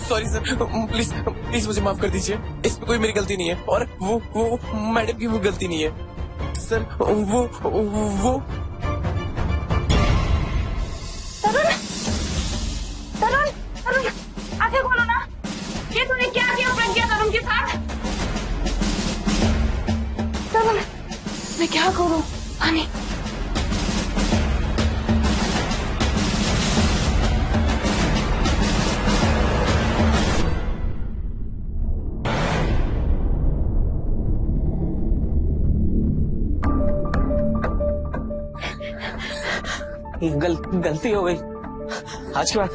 Sorry sir, please please मुझे माफ कर दीजिए। इसमें कोई मेरी गलती नहीं है और वो मैडम की वो गलती नहीं है सर। वो तरुण, तरुण, तरुण, आगे खोलो ना। ये तूने क्या किया प्रज्ञा तरुण के साथ? तरुण, मैं क्या करूं? पानी। गलती हो गई, आज के बाद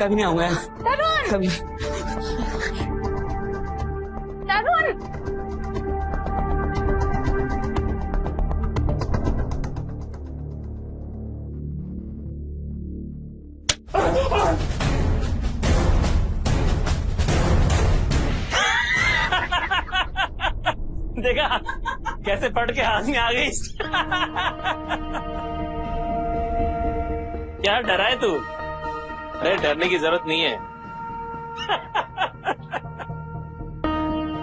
कभी नहीं आऊंगा तरुण, कभी। तरुण, देखा कैसे पढ़ के हाथ में आ गई। क्या डरा है तू? अरे डरने की जरूरत नहीं है।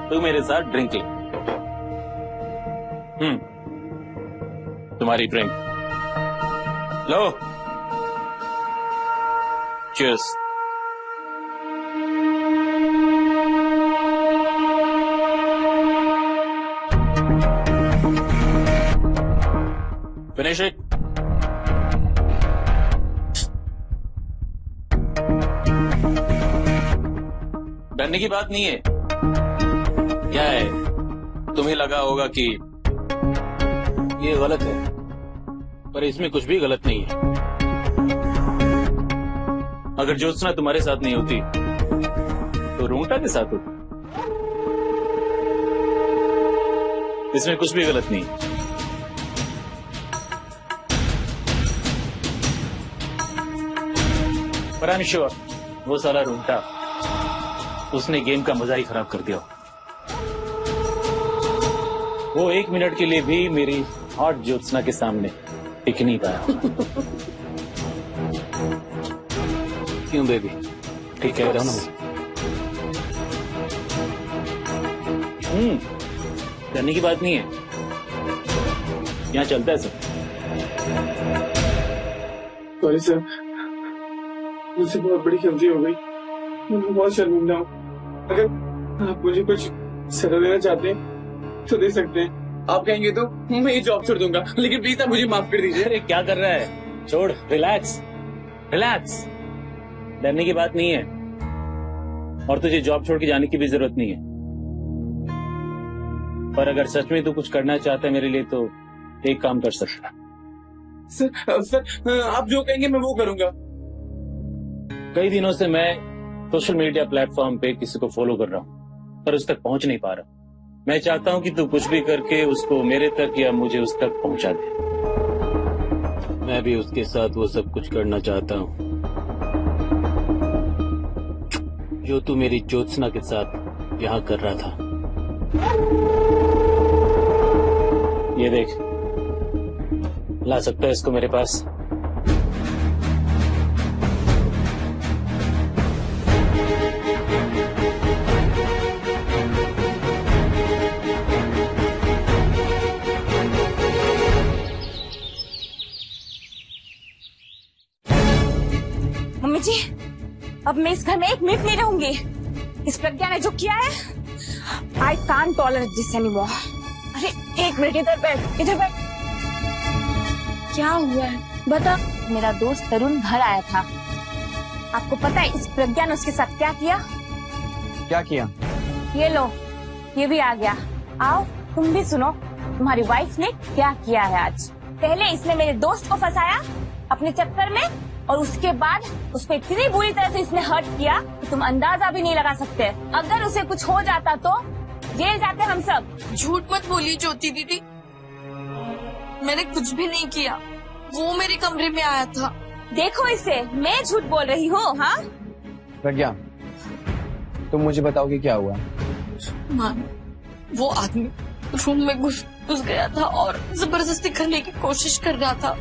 तू मेरे साथ ड्रिंक ले। तुम्हारी drink low. Cheers. Finish it. डरने की बात नहीं है। क्या है, तुम्हें लगा होगा कि ये गलत है, पर इसमें कुछ भी गलत नहीं है। अगर ज्योत्सना तुम्हारे साथ नहीं होती तो रूंगटा के साथ होती। इसमें कुछ भी गलत नहीं है। पर आई एम श्योर वो साला रूंगटा उसने गेम का मजा ही खराब कर दिया। वो 1 मिनट के लिए भी मेरी हॉट ज्योत्सना के सामने टिक नहीं पाया। क्यों बेबी, ठीक कह रहा हूं ना? करने की बात नहीं है, यहाँ चलता है सब। सॉरी सर, मुझसे बहुत बड़ी गलती हो गई। मैं बहुत शर्मिंदा हूँ। अगर आप मुझे कुछ सजा देना चाहते हैं तो दे सकते हैं। आप कहेंगे तो मैं ये जॉब छोड़ दूंगा, लेकिन प्लीज आप मुझे माफ कर दीजिए। अरे क्या कर रहा है? छोड़, रिलैक्स रिलैक्स। डरने की बात नहीं है और तुझे जॉब छोड़ के जाने की भी जरूरत नहीं है। पर अगर सच में तू कुछ करना चाहता है मेरे लिए तो एक काम कर सकता। सर आप जो कहेंगे मैं वो करूंगा। कई दिनों से मैं सोशल मीडिया प्लेटफॉर्म पे किसी को फॉलो कर रहा हूँ पर उस तक पहुंच नहीं पा रहा। मैं चाहता हूँ कि तू कुछ भी करके उसको मेरे तक या मुझे उस तक पहुंचा दे। मैं भी उसके साथ वो सब कुछ करना चाहता हूँ जो तू मेरी ज्योत्सना के साथ यहाँ कर रहा था। ये देख, ला सकता है इसको मेरे पास? मम्मी जी, अब मैं इस घर में 1 मिनट नहीं रहूंगी। इस प्रज्ञा ने जो किया है, I can't tolerate this anymore. अरे 1 मिनट, इधर बैठ, इधर बैठ। क्या हुआ है बता। मेरा दोस्त तरुण घर आया था। आपको पता है इस प्रज्ञा ने उसके साथ क्या किया? क्या किया? ये लो, ये भी आ गया। आओ तुम भी सुनो, तुम्हारी वाइफ ने क्या किया है आज। पहले इसने मेरे दोस्त को फंसाया अपने चक्कर में, और उसके बाद उसको इतनी बुरी तरह से इसने हर्ट किया कि तुम अंदाजा भी नहीं लगा सकते। अगर उसे कुछ हो जाता तो जेल जाते हम सब। झूठ मत बोलिए ज्योति दीदी, मैंने कुछ भी नहीं किया। वो मेरे कमरे में आया था। देखो इसे, मैं झूठ बोल रही हूँ? हाँ प्रज्ञा, तुम मुझे बताओ कि क्या हुआ। मान, वो आदमी रूम में घुस गया था और जबरदस्ती करने की कोशिश कर रहा था।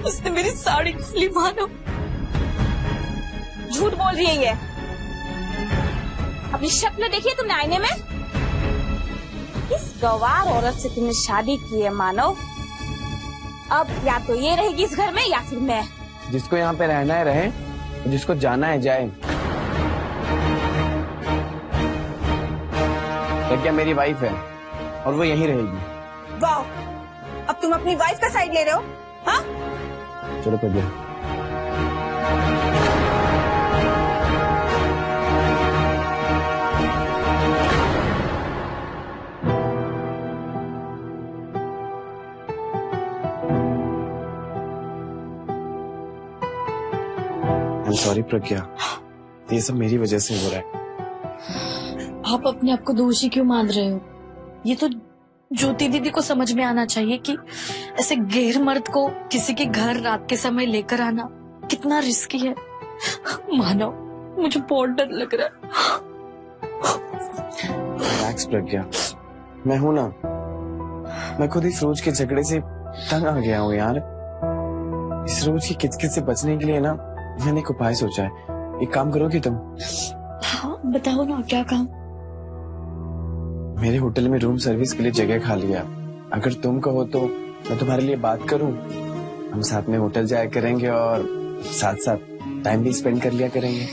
उसने मेरी साड़ी खोली। मानो झूठ बोल रही है ये। अपनी शक्ल देखी है तुमने आईने में? इस गवार औरत से तुमने शादी की है मानव। अब या तो ये रहेगी इस घर में या फिर मैं। जिसको यहाँ पे रहना है रहे, जिसको जाना है जाए। प्रज्ञा मेरी वाइफ है और वो यहीं रहेगी। वाह, अब तुम अपनी वाइफ का साइड ले रहे हो? हाँ? चलो प्रज्ञा। I'm sorry प्रज्ञा, ये सब मेरी वजह से हो रहा है। आप अपने आप को दोषी क्यों मान रहे हो? ये तो ज्योति दीदी को समझ में आना चाहिए कि ऐसे गैर मर्द को किसी के घर रात के समय लेकर आना कितना रिस्की है। मानो मुझे बहुत डर लग रहा है। रिलैक्स प्रज्ञा, मैं हूं ना। मैं खुद इस रोज के झगड़े से तंग आ गया हूँ यार। इस रोज की किचकिच से बचने के लिए ना मैंने एक उपाय सोचा है। एक काम करोगी तुम? हाँ बताओ ना, क्या काम? मेरे होटल में रूम सर्विस के लिए जगह खाली है। अगर तुम कहो तो मैं तुम्हारे लिए बात करूं। हम साथ में होटल जाया करेंगे और साथ साथ टाइम भी स्पेंड कर लिया करेंगे।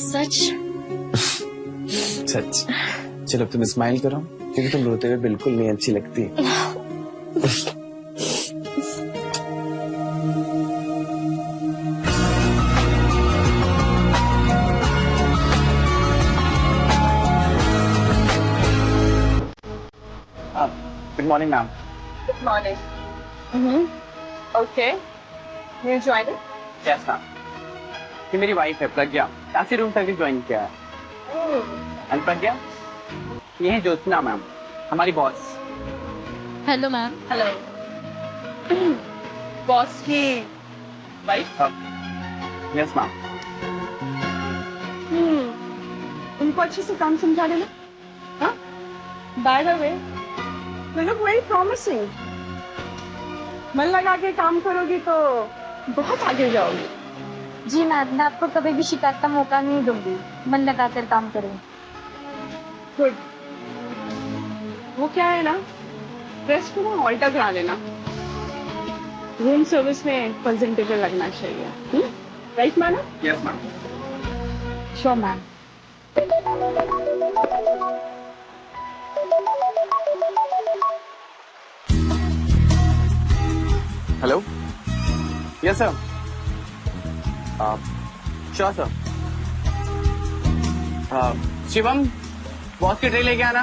सच? सच। चलो तुम स्माइल करो, क्योंकि तुम रोते हुए बिल्कुल नहीं अच्छी लगती। Good morning ma'am. Good morning. Okay. You join it? Yes ma'am. ये मेरी वाइफ है प्रज्ञा, काफी रूम सर्विस ज्वाइन किया है। एंड प्रज्ञा, ये है ज्योत्सना मैम, हमारी boss. Hello ma'am. Hello. Boss की वाइफ? Yes ma'am. उनको अच्छे से काम समझा देना। हाँ? By the way, you look very promising. मन लगा के काम करोगी तो बहुत आगे जाओगी। जी मैं आपको कभी भी शिकायत का मौका नहीं दूंगी। मन लगाकर काम करें। गुड। वो क्या है ना, ड्रेस को ना ऑल्टर करा लेना। रूम सर्विस में प्रेजेंटेबल लगना चाहिए। Right madam? Yes ma'am. Sure ma'am. Hello. Yes sir. Sure sir. Shivam, boss की ट्रे लेके आना।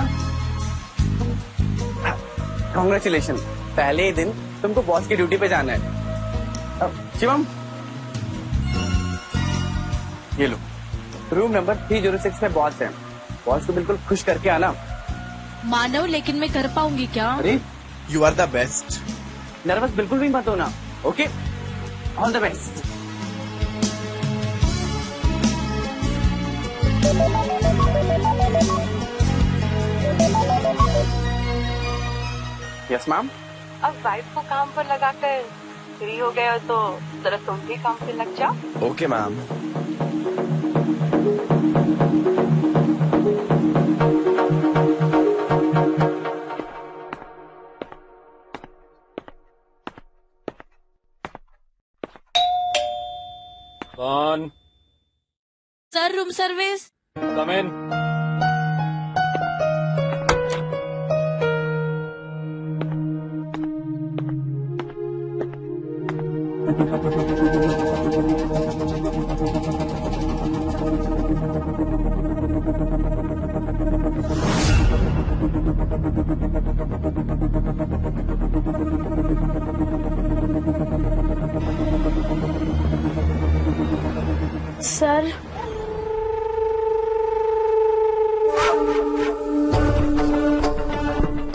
कॉन्ग्रेचुलेशन, पहले ही दिन तुमको बॉस की ड्यूटी पे जाना है। शिवम, ये लो, रूम नंबर 306 में बॉस है। बॉस को बिल्कुल खुश करके आना। मानव, लेकिन मैं कर पाऊंगी क्या? अरे You are the best. Nervous बिल्कुल भी मत होना। Okay, all the best. Yes ma'am. अब वाइफ को काम पर लगाकर फ्री हो गए हो तो जरा तुम भी काम पे लग जाओ। Okay, ma'am. कौन? Sir, room service. Come in. Sir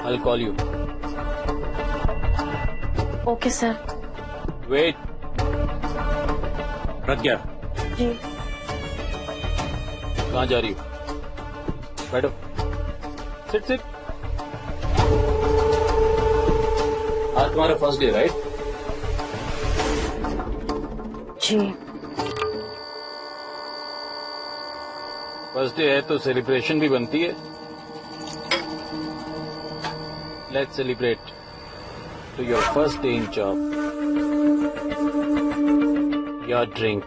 I'll call you. Okay sir. Wait. Pragya, जी कहाँ जा रही हो? बैठो। Sit sit. आज तुम्हारा फर्स्ट डे, राइट? जी। फर्स्ट डे है तो सेलिब्रेशन भी बनती है। Let's celebrate to your first day in job. Your drink.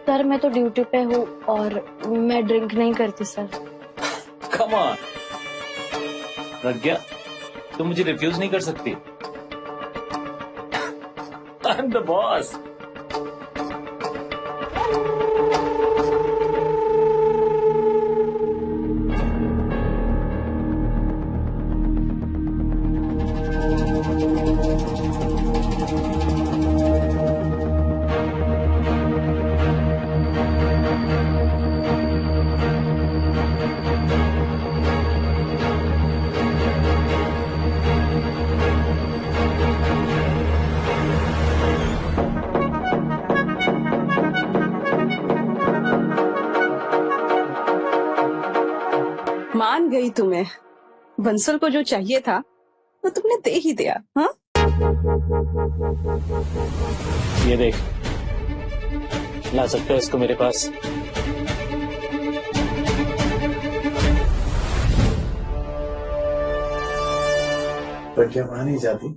Sir मैं तो ड्यूटी पे हूँ और मैं ड्रिंक नहीं करती सर। कम ऑन प्रज्ञा, तुम मुझे रिफ्यूज नहीं कर सकती। I am the boss. मान गई तुम्हें। बंसल को जो चाहिए था वो तुमने दे ही दिया। हाँ, ये देख, ला सकते हो इसको मेरे पास। पर क्या वहां नहीं जाती?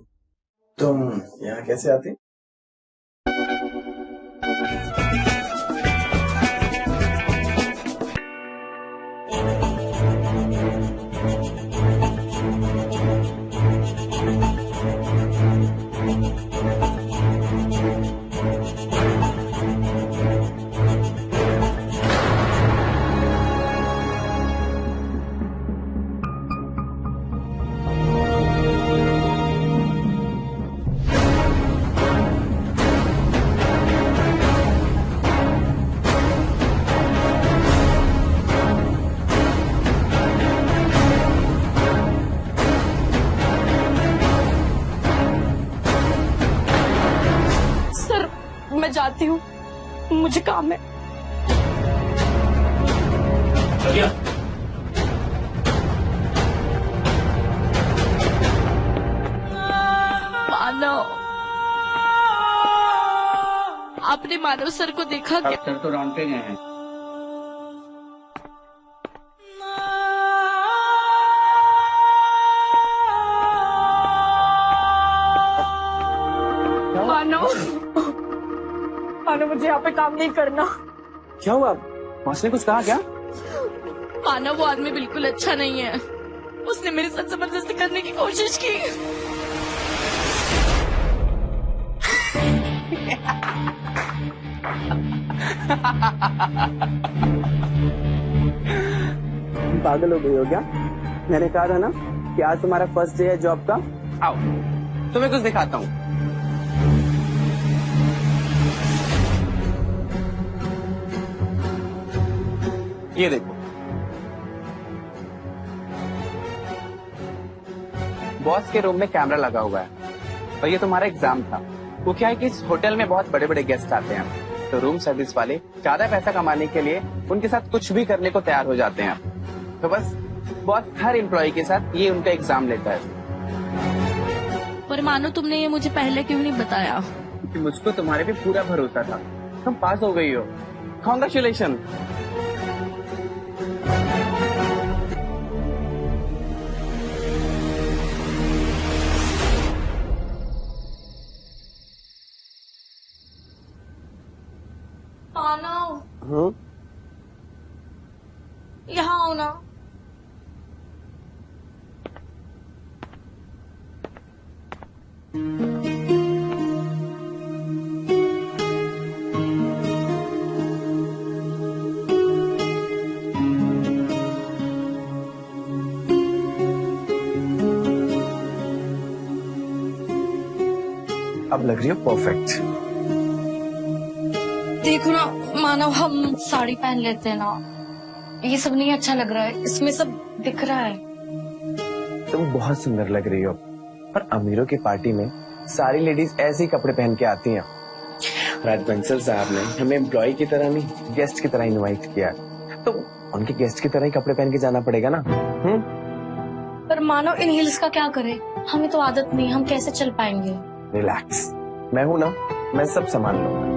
तुम यहाँ कैसे आती? मैं जाती हूँ, मुझे काम है। प्रज्ञा, मानव, आपने मानव सर को देखा क्या? सर तो राउंड पे गए हैं। मानव मुझे यहाँ पे काम नहीं करना। क्या हुआ? बॉस ने कुछ कहा क्या? मानव वो आदमी बिल्कुल अच्छा नहीं है। उसने मेरे साथ जबरदस्ती करने की कोशिश की। पागल हो गई हो क्या? मैंने कहा था ना कि आज तुम्हारा फर्स्ट डे है जॉब का। आओ तुम्हें कुछ दिखाता हूँ। ये देखो, बॉस के रूम में कैमरा लगा हुआ है और ये तुम्हारा एग्जाम था। वो क्या है कि इस होटल में बहुत बड़े बड़े गेस्ट आते हैं, तो रूम सर्विस वाले ज्यादा पैसा कमाने के लिए उनके साथ कुछ भी करने को तैयार हो जाते हैं। तो बस बॉस हर एम्प्लॉय के साथ ये उनका एग्जाम लेता है। पर मानो तुमने ये मुझे पहले क्यों नहीं बताया? क्योंकि मुझको तुम्हारे पे पूरा भरोसा था। तुम पास हो गई हो, कॉन्ग्रेचुलेशन। मानव, यहाँ आओ ना। अब लग रही हो परफेक्ट। देखो ना मानव, हम साड़ी पहन लेते हैं ना। ये सब नहीं अच्छा लग रहा है, इसमें सब दिख रहा है। तुम बहुत सुंदर लग रही हो, पर अमीरों की पार्टी में सारी लेडीज ऐसे ही कपड़े पहन के आती हैं। राज बंसल साहब ने हमें एम्प्लॉय की तरह नहीं, गेस्ट की तरह इनवाइट किया, तो उनके गेस्ट की तरह ही कपड़े पहन के जाना पड़ेगा ना। पर मानव, इन हील्स का क्या करें? हमें तो आदत नहीं, हम कैसे चल पाएंगे? रिलैक्स, मैं हूं ना, मैं सब संभाल लूंगा।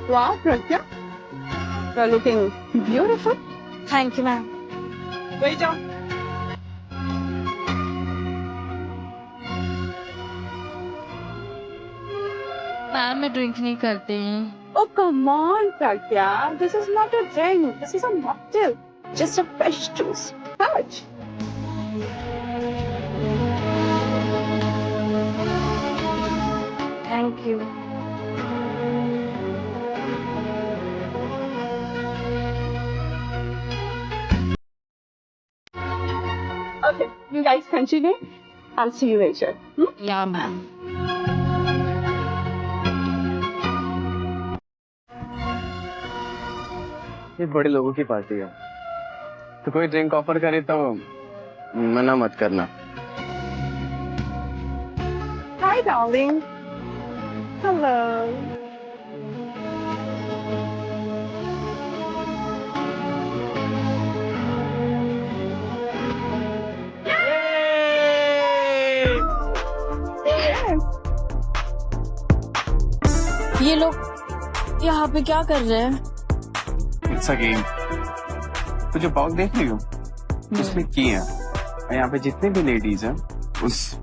Wow, Pragya. You're looking beautiful. Thank you ma'am. Wait up. Ma'am मैं ड्रिंक नहीं करती हूँ। Oh, come on, Pragya. This is not a drink. This is a mocktail. Just a fresh juice. Touch. Thank you. Okay, you guys continue. I'll see you later. या ma'am. ये बड़े लोगों की party है, तो कोई ड्रिंक ऑफर करे तो मना मत करना। Hi, darling. Hello. ये लोग यहाँ पे क्या कर रहे हैं? It's a game. तो जो बॉक्स देख रही हो उसमें की है, और यहाँ पे जितने भी लेडीज हैं उस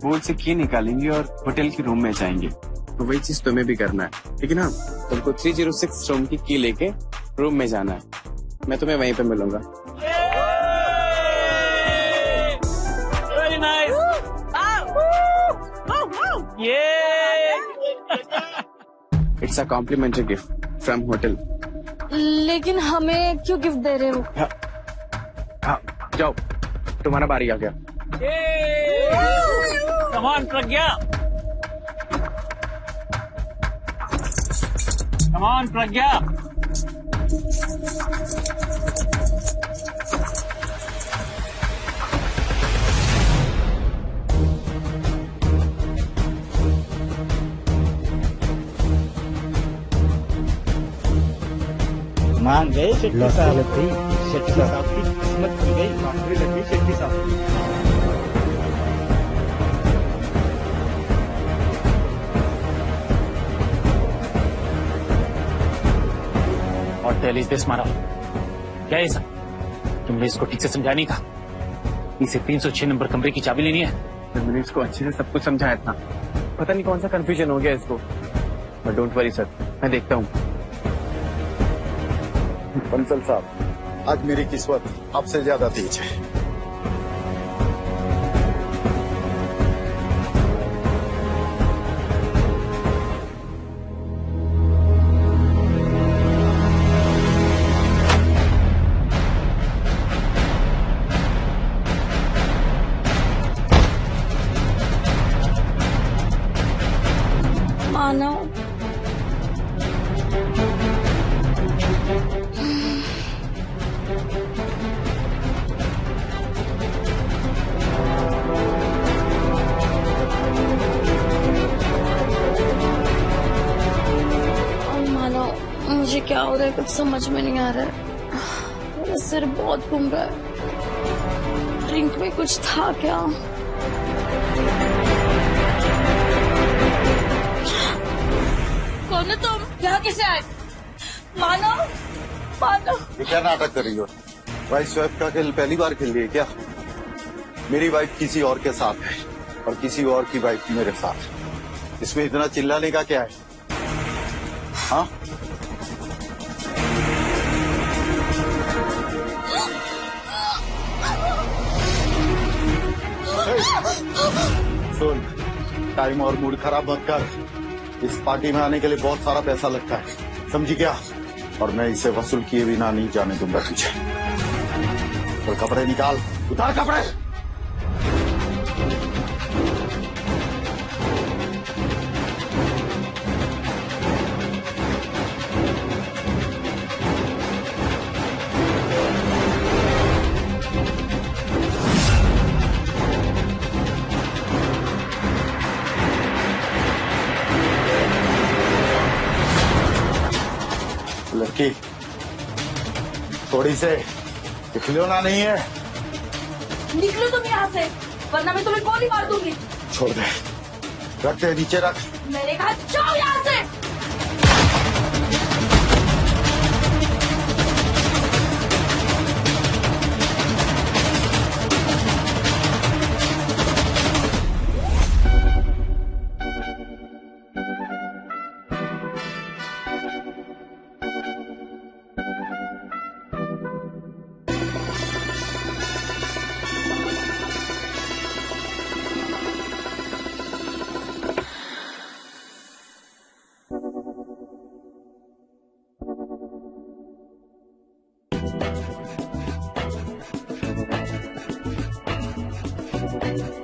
बोर्ड से की निकालेंगी और होटल के रूम में जाएंगे। तो वही चीज तुम्हें भी करना है, लेकिन हाँ तुमको 306 रूम की लेके रूम में जाना है। मैं तुम्हें वहीं पे मिलूंगा। Very nice. It's a complimentary gift from hotel. लेकिन हमें क्यों गिफ्ट दे रहे हो? हाँ जाओ, तुम्हारा बारी आ गया। Come on Pragya, come on Pragya. मान गए शेट्टी साहब की, शेट्टी साहब की किस्मत की गई, नौकरी लगी शेट्टी साहब की। और टेल इज दिस मारा, क्या है सब? तुमने इसको ठीक से समझा नहीं कहा? इसे 306 नंबर कमरे की चाबी लेनी है। मैंने इसको अच्छे से सब कुछ समझाया था, पता नहीं कौन सा कंफ्यूजन हो गया इसको। बट डोंट वरी सर, मैं देखता हूँ। बंसल साहब, आज मेरी किस्मत आपसे ज्यादा तेज है। मानो मुझे क्या हो रहा है, कुछ समझ में नहीं आ रहा है। मेरा सिर बहुत घूम रहा है। ड्रिंक में कुछ था क्या? कौन है तुम? यहाँ कैसे आए? मानो, मानो। ये क्या नाटक कर रही हो? वाइफ वाइफ का खेल पहली बार खेल रही है क्या? मेरी वाइफ किसी और के साथ है और किसी और की वाइफ मेरे साथ। इसमें इतना चिल्लाने का क्या है? हाँ, सुन, टाइम और मूड खराब मत कर। इस पार्टी में आने के लिए बहुत सारा पैसा लगता है, समझी क्या? और मैं इसे वसूल किए बिना नहीं जाने दूंगा तुझे। तो कपड़े निकाल, उतार कपड़े। लड़की, थोड़ी से खिलौना नहीं है। निकलो तुम यहाँ से, वरना मैं तुम्हें गोली मार दूंगी। छोड़ दे, रख दे, नीचे रख। मैंने कहा जाओ यहाँ से। है।